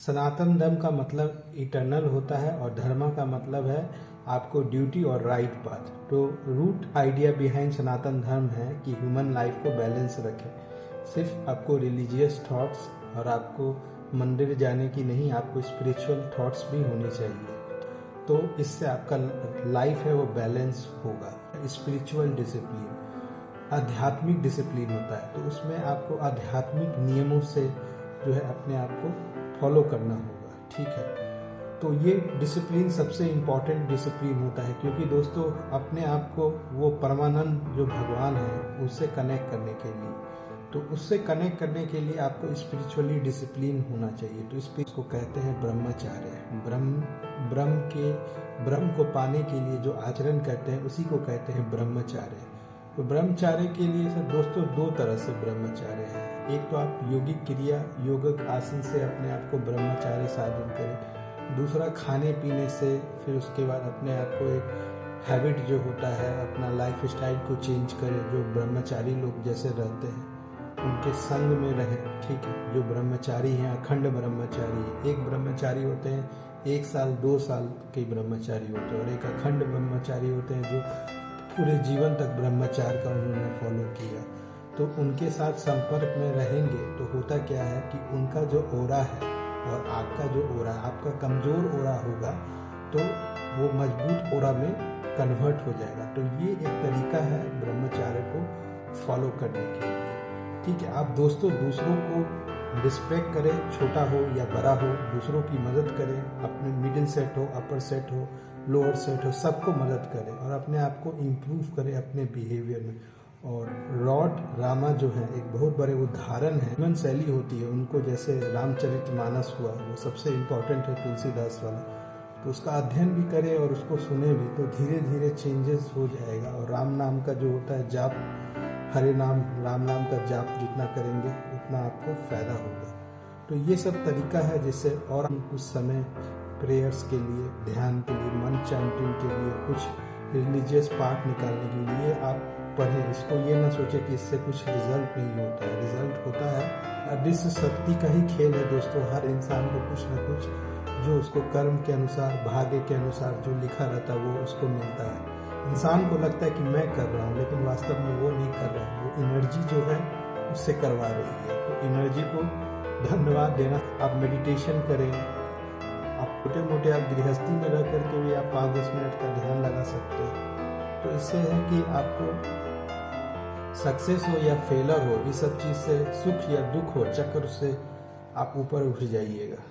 सनातन धर्म का मतलब इटर्नल होता है और धर्म का मतलब है आपको ड्यूटी और राइट पाथ। तो रूट आइडिया बिहाइंड सनातन धर्म है कि ह्यूमन लाइफ को बैलेंस रखे। सिर्फ आपको रिलीजियस थॉट्स और आपको मंदिर जाने की नहीं, आपको स्पिरिचुअल थॉट्स भी होनी चाहिए। तो इससे आपका लाइफ है वो बैलेंस होगा। स्पिरिचुअल डिसिप्लिन आध्यात्मिक डिसिप्लिन होता है, तो उसमें आपको आध्यात्मिक नियमों से जो है अपने आप को फॉलो करना होगा। ठीक है, तो ये डिसिप्लिन सबसे इम्पॉर्टेंट डिसिप्लिन होता है, क्योंकि दोस्तों अपने आप को वो परमानंद जो भगवान है उससे कनेक्ट करने के लिए, तो उससे कनेक्ट करने के लिए आपको स्पिरिचुअली डिसिप्लिन होना चाहिए। तो इसको कहते हैं ब्रह्मचार्य। ब्रह्म को पाने के लिए जो आचरण करते हैं उसी को कहते हैं ब्रह्मचार्य। तो ब्रह्मचार्य के लिए सर दोस्तों दो तरह से ब्रह्मचार्य है। एक तो आप योगिक क्रिया योगिक आसन से अपने आप को ब्रह्मचार्य साधन करें। दूसरा खाने पीने से, फिर उसके बाद अपने आप को एक हैबिट जो होता है अपना लाइफ स्टाइल को चेंज करें। जो ब्रह्मचारी लोग जैसे रहते हैं उनके संग में रहें। ठीक है, जो ब्रह्मचारी हैं अखंड ब्रह्मचारी, एक ब्रह्मचारी होते हैं 1 साल 2 साल के ब्रह्मचारी होते हैं और एक अखंड ब्रह्मचारी होते हैं जो पूरे जीवन तक ब्रह्मचार्य का उन्होंने फॉलो किया। तो उनके साथ संपर्क में रहेंगे तो होता क्या है कि उनका जो ओरा है और आपका जो ओरा है, आपका कमजोर ओरा होगा तो वो मजबूत ओरा में कन्वर्ट हो जाएगा। तो ये एक तरीका है ब्रह्मचार्य को फॉलो करने के लिए। ठीक है, आप दोस्तों दूसरों को रिस्पेक्ट करें, छोटा हो या बड़ा हो, दूसरों की मदद करें। अपने मिडिल सेट हो, अपर सेट हो, लोअर सेट हो, सबको मदद करें और अपने आप को इम्प्रूव करें अपने बिहेवियर में। और लॉर्ड रामा जो है एक बहुत बड़े उदाहरण है। जीवन शैली होती है उनको, जैसे रामचरितमानस हुआ वो सबसे इम्पोर्टेंट है तुलसीदास वाला, तो उसका अध्ययन भी करें और उसको सुने भी, तो धीरे धीरे चेंजेस हो जाएगा। और राम नाम का जो होता है जाप, हरे नाम राम नाम का जाप जितना करेंगे उतना आपको फायदा होगा। तो ये सब तरीका है जिससे, और कुछ समय प्रेयर्स के लिए, ध्यान के लिए, मन चैंटिंग के लिए, कुछ रिलीजियस पार्ट निकालने के लिए आप पढ़ें। इसको ये ना सोचे कि इससे कुछ रिजल्ट नहीं होता है, रिजल्ट होता है। अदृश्य शक्ति का ही खेल है दोस्तों। हर इंसान को कुछ ना कुछ जो उसको कर्म के अनुसार, भाग्य के अनुसार जो लिखा रहता है वो उसको मिलता है। इंसान को लगता है कि मैं कर रहा हूँ, लेकिन वास्तव में वो नहीं कर रहा है, वो एनर्जी जो है उससे करवा रही है। तो एनर्जी को धन्यवाद देना। आप मेडिटेशन करें, आप छोटे मोटे आप गृहस्थी में रह करके भी आप 5-10 मिनट का ध्यान लगा सकते हैं। तो इससे है कि आपको सक्सेस हो या फेलर हो, इस सब चीज़ से, सुख या दुख हो, चक्र से आप ऊपर उठ जाइएगा।